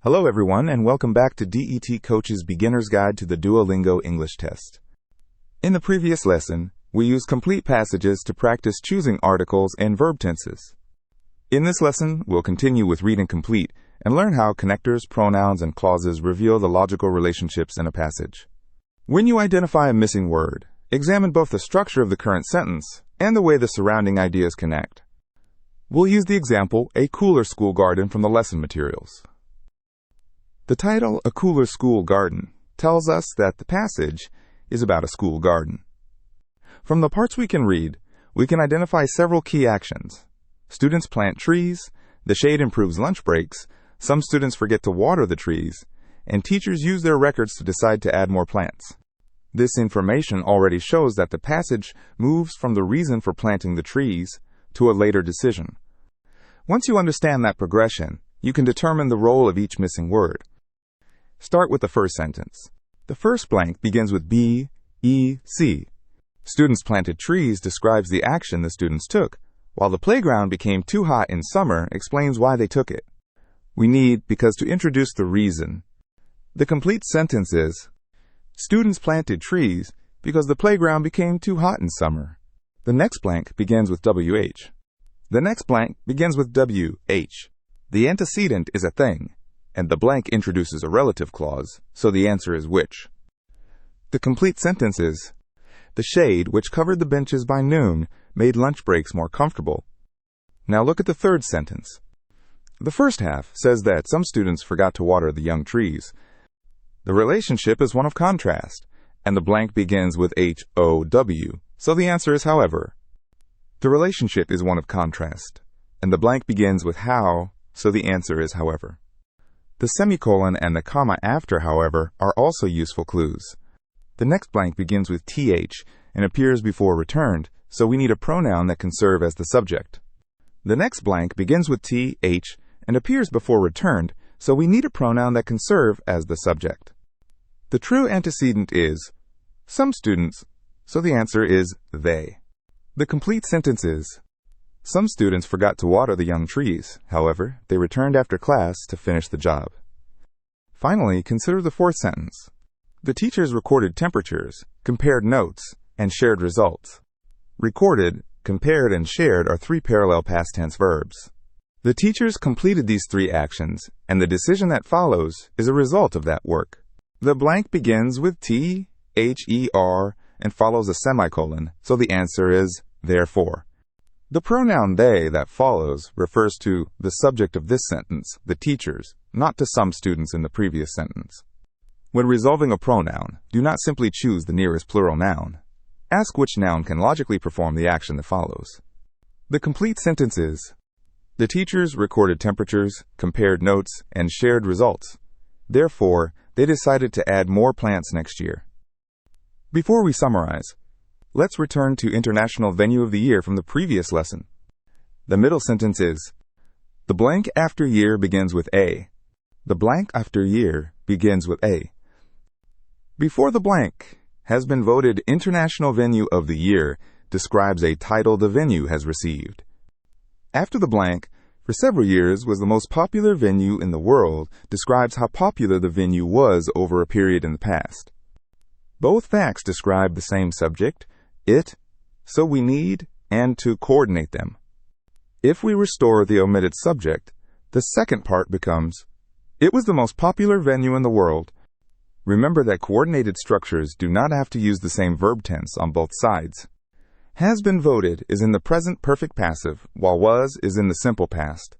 Hello everyone, and welcome back to DET Coach's Beginner's Guide to the Duolingo English Test. In the previous lesson, we used complete passages to practice choosing articles and verb tenses. In this lesson, we'll continue with Read and Complete and learn how connectors, pronouns, and clauses reveal the logical relationships in a passage. When you identify a missing word, examine both the structure of the current sentence and the way the surrounding ideas connect. We'll use the example, a cooler school garden, from the lesson materials. The title, A Cooler School Garden, tells us that the passage is about a school garden. From the parts we can read, we can identify several key actions. Students plant trees, the shade improves lunch breaks, some students forget to water the trees, and teachers use their records to decide to add more plants. This information already shows that the passage moves from the reason for planting the trees to a later decision. Once you understand that progression, you can determine the role of each missing word. Start with the first sentence. The first blank begins with B, E, C. Students planted trees describes the action the students took, while the playground became too hot in summer explains why they took it. We need because to introduce the reason. The complete sentence is, students planted trees because the playground became too hot in summer. The next blank begins with WH. The next blank begins with WH. The antecedent is a thing, and the blank introduces a relative clause, so the answer is which. The complete sentence is, the shade which covered the benches by noon made lunch breaks more comfortable. Now look at the third sentence. The first half says that some students forgot to water the young trees. The relationship is one of contrast, and the blank begins with HOW, so the answer is however. The relationship is one of contrast, and the blank begins with how, so the answer is however. The semicolon and the comma after however are also useful clues. The next blank begins with TH and appears before returned, so we need a pronoun that can serve as the subject. The next blank begins with TH and appears before returned, so we need a pronoun that can serve as the subject. The true antecedent is some students, so the answer is they. The complete sentence is, some students forgot to water the young trees. However, they returned after class to finish the job. Finally, consider the fourth sentence. The teachers recorded temperatures, compared notes, and shared results. Recorded, compared, and shared are three parallel past tense verbs. The teachers completed these three actions, and the decision that follows is a result of that work. The blank begins with T, H, E, R, and follows a semicolon, so the answer is therefore. The pronoun they that follows refers to the subject of this sentence, the teachers, not to some students in the previous sentence. When resolving a pronoun, do not simply choose the nearest plural noun. Ask which noun can logically perform the action that follows. The complete sentence is, the teachers recorded temperatures, compared notes, and shared results. Therefore, they decided to add more plants next year. Before we summarize, let's return to International Venue of the Year from the previous lesson. The middle sentence is, the blank after year begins with A. The blank after year begins with A. Before the blank has been voted International Venue of the Year describes a title the venue has received. After the blank, for several years was the most popular venue in the world describes how popular the venue was over a period in the past. Both facts describe the same subject, it, so we need, and to coordinate them. If we restore the omitted subject, the second part becomes, it was the most popular venue in the world. Remember that coordinated structures do not have to use the same verb tense on both sides. Has been voted is in the present perfect passive, while was is in the simple past.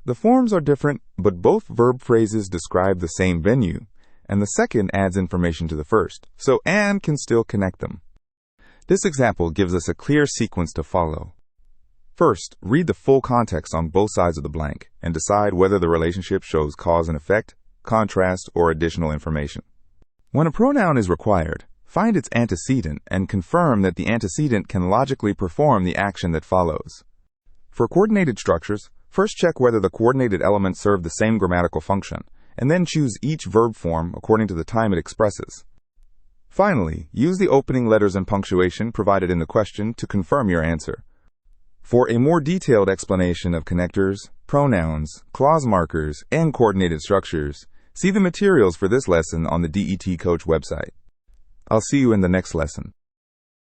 The forms are different, but both verb phrases describe the same venue, and the second adds information to the first, so and can still connect them. This example gives us a clear sequence to follow. First, read the full context on both sides of the blank and decide whether the relationship shows cause and effect, contrast, or additional information. When a pronoun is required, find its antecedent and confirm that the antecedent can logically perform the action that follows. For coordinated structures, first check whether the coordinated elements serve the same grammatical function, and then choose each verb form according to the time it expresses. Finally, use the opening letters and punctuation provided in the question to confirm your answer. For a more detailed explanation of connectors, pronouns, clause markers, and coordinated structures, See the materials for this lesson on the DET Coach website. I'll see you in the next lesson.